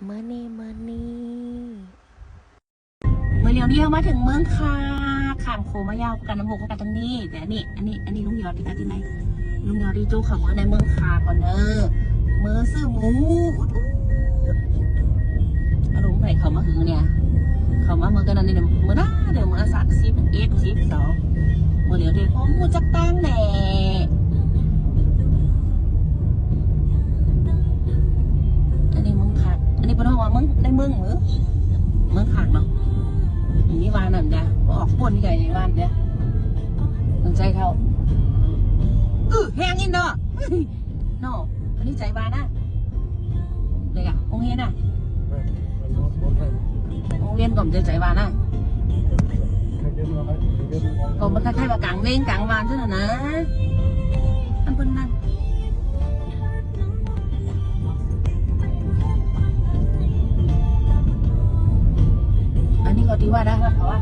เมื่อนี้เมื่อเลี้ยวมาถึงเมืองคาขามโขงมายาวกันน้ำหกกันตรงนี้แต่อันนี้ลุงยอดที่กันที่ไหนลุงยอดที่จูเขาเมื่อในเมืองคาก่อนเนอเมื่อซื้อหมูอารมณ์ไหนเขามาหึงเนี่ยเขามาเมื่อกันนั่นเนี่ยเมื่อน่าเดี๋ยวเมื่อ31 12เมื่อเลี้ยวเดี๋ยวผมมูจักตั้งแหน่อันนี้เมืองคาอันนี้เป็นห้องว่าเมืองในเมืองเมืองคาเนาะนี่วานนั่นจ้ะออกป่นใหญ่ในวานจ้ะสนใจเขาแห้งอินเนาะเนาะอันนี้ใจวานนะเลยอะองเฮียนอะองเรียนก่อนใจวานนะก่อนมันคล้ายๆว่ากลางเว้งกลางวานเท่านั้นนะอันเป็นนั่นอันนี้ก็ที่ว่าได้เขาว่า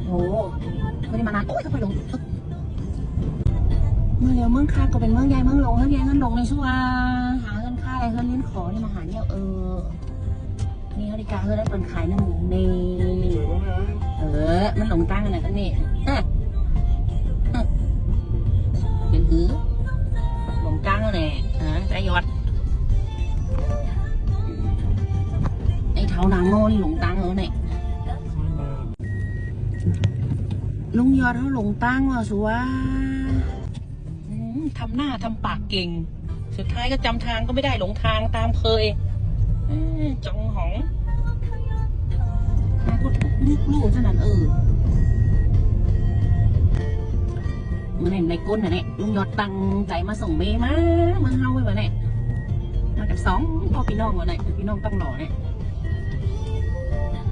โอ้ไม่ได้มานานโอ้ยเขาไปลงเมื่อเร็วเมืองคาก็เป็นเมืองใหญ่เมืองหลวงเมืองใหญ่เงินหลงในช่วงหาเงินค่าอะไรเงินลิ้นขอเนี่ยมาหาเนี่ยนี่นาฬิกาได้เปิดขายหนึ่งในมันหลงตั้งอะไรกันนี่เป็นหือหลงตั้งอะไรใจยอดไอ้เท้านางโง่นี่หลงตั้งเนี่ยลุงยอดเขาหลงตั้งว่ะสัวทำหน้าทำปากเก่งสุดท้ายก็จำทางก็ไม่ได้หลงทางตามเคยจองหองพูดลูกๆเท่านั้นมันเห็นในก้นเนี่ยลุงยอดตั้งใจมาส่งเมย์มาเมืองเฮาไปวะเนี่ยมากับพ่อพี่น้องวะเนี่ยพี่น้องต้องหล่อเนี่ย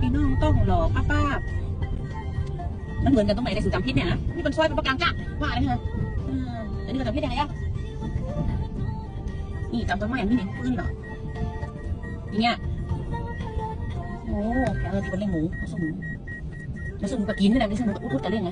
พี่น้องต้องหล่อป้ามันเหมือนกันตรงไหนในสื่อจำพิษเนี่ยนะนี่เป็นซอยเป็นประกังจ้ะว่าอะไรฮะอันนี้เราจำพิษยังไงอ่ะนี่จำต้นไม้อย่างนี้ปืนเหรออย่างเงี้ยโอ้แกที่เป็นเลี้ยงหมูผสมหมูผสมกับกินนี่แหละไม่ใช่หมูกับพูดกันเรื่องไง